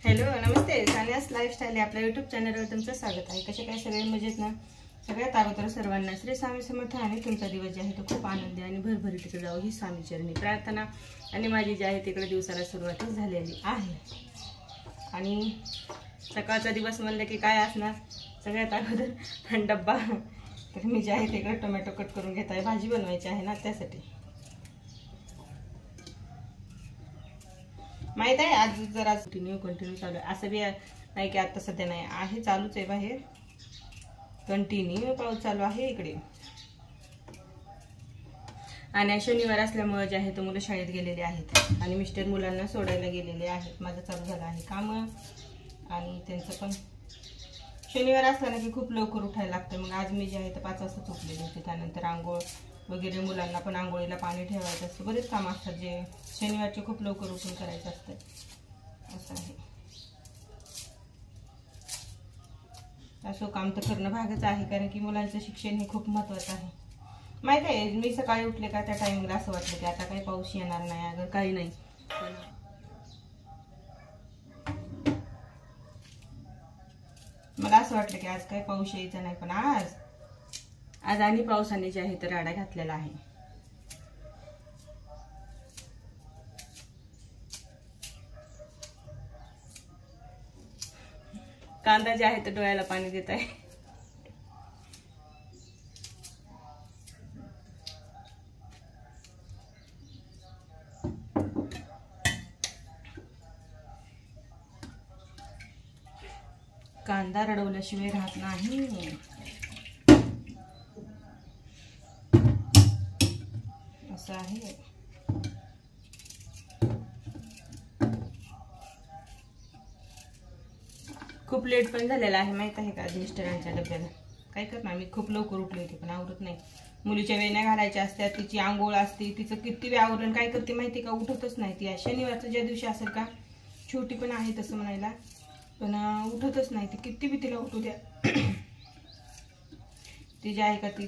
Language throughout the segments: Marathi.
हॅलो नमस्ते, सानियास लाईफस्टाईल आपल्या यूट्यूब चॅनलवर तुमचं स्वागत आहे। कसे काय सगळे मजेत ना? सगळ्यात अगोदर सर्वांना श्री स्वामी समर्थ आणि तुमचा दिवस जे आहे तो खूप आनंदी आणि भरभरीत जावो ही स्वामी चरणी प्रार्थना। आणि माझी जी आहे तिकडे दिवसाला सुरुवात झालेली आहे आणि सकाळचा दिवस म्हणलं की काय असणार, सगळ्यात अगोदर डब्बा। तर मी जे आहे तिकडे टोमॅटो कट करून घेत आहे, भाजी बनवायची आहे ना त्यासाठी। माहित आहे आज जरा कंटिन्यू चालू आहे, असं बी नाही की आता सध्या नाही आहे, चालूच आहे। बाहेर कंटिन्यू पाऊस चालू आहे इकडे। आणि शनिवार असल्यामुळे जे आहे तो मुलं शाळेत गेलेले आहेत आणि मिस्टर मुलांना सोडायला गेलेले आहेत। माझं चालू झालं आहे काम आणि त्यांचं पण शनिवार असला ना की खूप लवकर उठायला लागतं। मग आज मी जे आहे तर 5 वाजता उठलेली होते, त्यानंतर आंघोळ वगैरे, मुलांना पण आंघोळीला पाणी ठेवायचं असतं, बरेच काम असतात जे शनिवारचे खूप लवकर उठून करायचं असतं। असं आहे, असं काम तर करणं भागच आहे, कारण की मुलांचं शिक्षण हे खूप महत्त्वाचं आहे। माहित आहे, मी सकाळी उठले का त्या टाइमला असं वाटलं की आता काही पाऊस येणार नाही, अगं काही नाही, मला असं वाटलं की आज काही पाऊस यायचा नाही, पण आज आणि पावसाने जे आहे तर राडा घातलेला आहे। कांदा जे आहे तर डोळ्याला पाणी देत आहे। कांदा रडवल्याशिवाय राहत नाही, असं आहे। खूप लेट पण झालेला आहे माहित आहे का मिस्टरांच्या डब्याला। काय करणार, मी खूप लवकर उठले होते पण आवरत नाही। मुलीच्या वेण्या घालायच्या असतात, तिची आंघोळ असते, तिचं किती वेळ आवरण काय करते माहिती का, उठतच नाही ती। शनिवारचं ज्या दिवशी असेल का, छोटी पण आहे तसं म्हणायला, पण उठतच नाही ती, किती बी तिला उठू द्या ती जे आहे का ती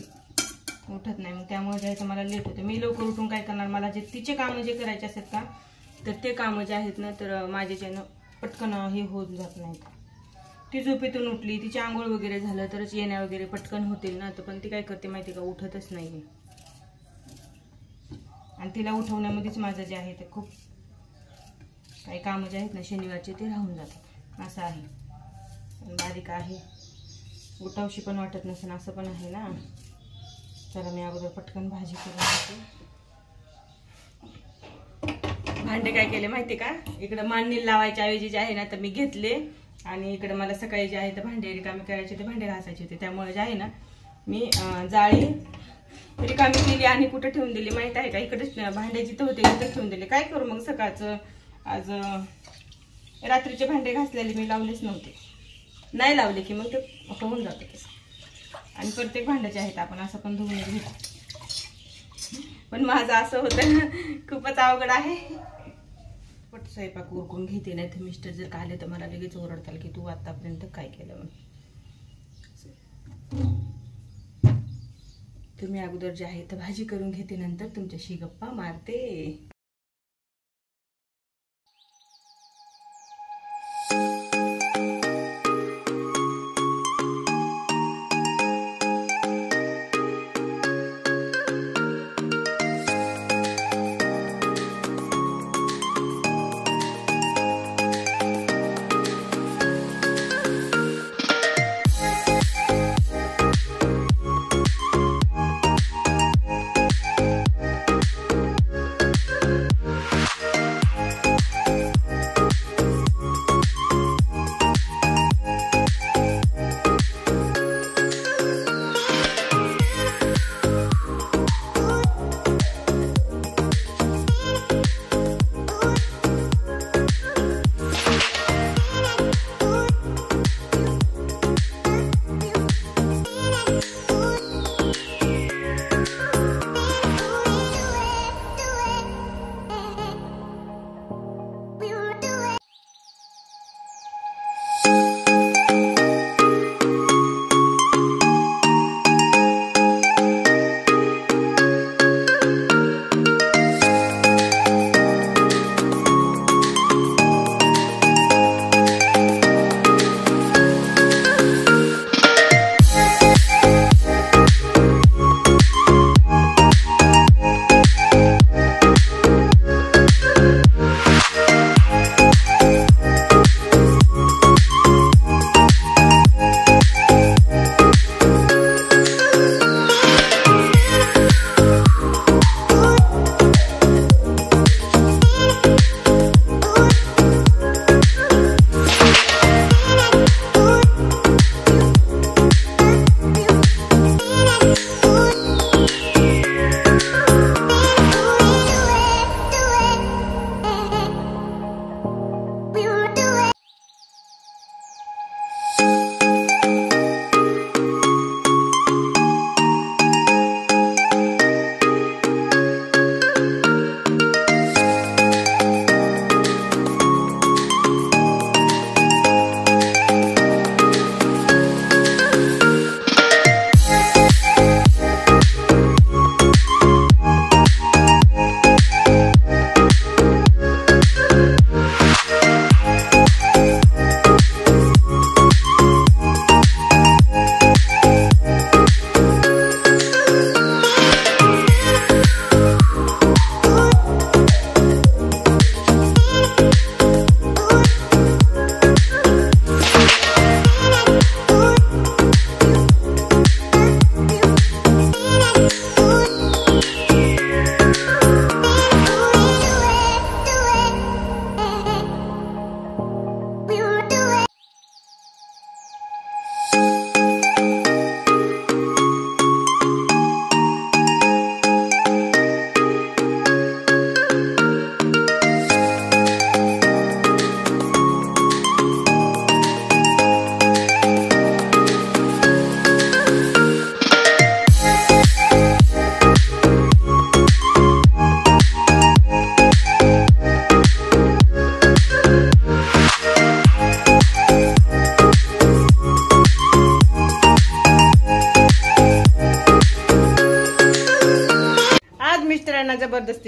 उठत नाही। मग त्यामुळे जे आहे मला लेट होते। मी लवकर उठून काय करणार, मला जे तिचे कामं जे करायचे असतात का, तर ते कामं जे आहेत ना तर माझे ज्यानं पटकन हे होत जात नाहीत। ती झोपेतून उठली, तिची आंघोळ वगैरे झालं तरच येण्या वगैरे पटकन होतील ना, तर पण ती काय करते माहिती का, उठतच नाही। आणि तिला उठवण्यामध्येच माझं जे आहे ते खूप काही कामं जे आहेत ना शनिवारचे ते राहून जातात, असं आहे। बारीक आहे, उठावशी पण वाटत नसेल असं पण आहे ना। चला मी अगोदर पटकन भाजी करून घेते। भांडे काय केले माहिती का, इकडे मांडणी लावायच्या ऐवजी जे आहे ना तर मी घेतले आणि इकडे मला सकाळी जे आहे तर भांडे रिकामी करायचे होते, भांडे घासायचे होते, त्यामुळे जे आहे ना मी जाळी रिकामी केली आणि कुठे ठेवून दिली माहित आहे का, इकडेच भांडे जिथं होते तिथं ठेवून दिले। काय करू मग, सकाळचं आज रात्रीचे भांडे घासलेले मी लावलेच नव्हते, नाही लावले की मग ते होऊन जातं तसं। आणि प्रत्येक भांड्याचे आहेत आपण असं पण धुवून घेतो, पण माझं असं होतं खूपच अवघड आहे। पट स्वयंपाक उरकून घेते, नाही तर मिस्टर जर का आले तर मला लगेच ओरडताल की तू आतापर्यंत काय केलं म्हणून। तुम्ही अगोदर जे आहे तर भाजी करून घेते, नंतर तुमच्याशी गप्पा मारते।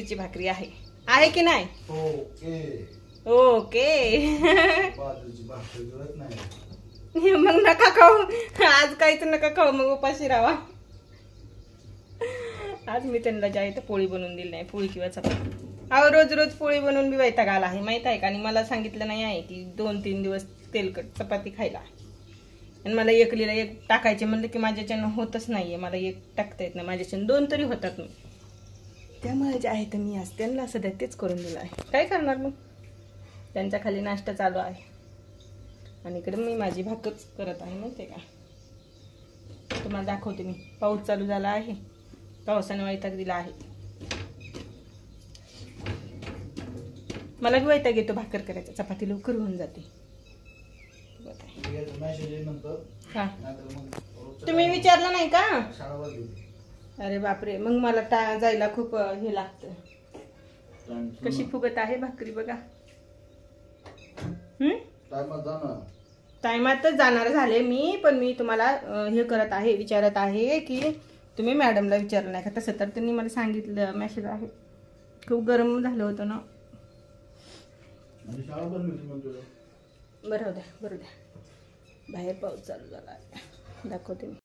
बाजरीची भाकरी आहे, आहे की नाही? Okay okay. बाजरीची भाकरी जुळत नाही. मग नका खाऊ, आज काहीच नका खाऊ, मग उपाशी राहा. आज मी त्यांना ज्या इथं पोळी बनवून दिली नाही, पोळी किंवा चपाती. अहो रोज रोज पोळी बनवून बी वैताग आला आहे माहित आहे का. आणि मला सांगितलं नाही आहे की 2-3 दिवस तेलकट चपाती खायला. आणि मला एकलीला एक टाकायचे म्हणलं की माझ्याच्यानं होतच नाहीये, मला एक टाकता येत नाही, माझ्याच्यानं 2 तरी होतात मी. त्यामुळे जे आहे तर मी आज त्यांना सध्या तेच करून दिलं आहे. काय करणार मग, त्यांच्या खाली नाश्ता चालू आहे आणि इकडे मी माझी भाकरच करत आहे माहिती आहे का. तुम्हाला दाखवते मी. पाऊस चालू झाला आहे, पावसाने वैताग दिला आहे. मला बी वैताग येतो भाकर करायचा, चपाती लवकर होऊन जाते. हा, तुम्ही विचारलं नाही का? अरे बापरे, मग मला जायला खूप हे लागतं. कशी फुगत आहे भाकरी बघा. टायमातच जाणार झाले मी, पण मी तुम्हाला हे करत आहे, विचारत आहे की तुम्ही मॅडमला विचारलं नाही का. तसं तर त्यांनी मला सांगितलं, मेसेज आहे. खूप गरम झालं होतं ना. बरं द्या, बाहेर पाऊस चालू झाला आहे, दाखवते मी.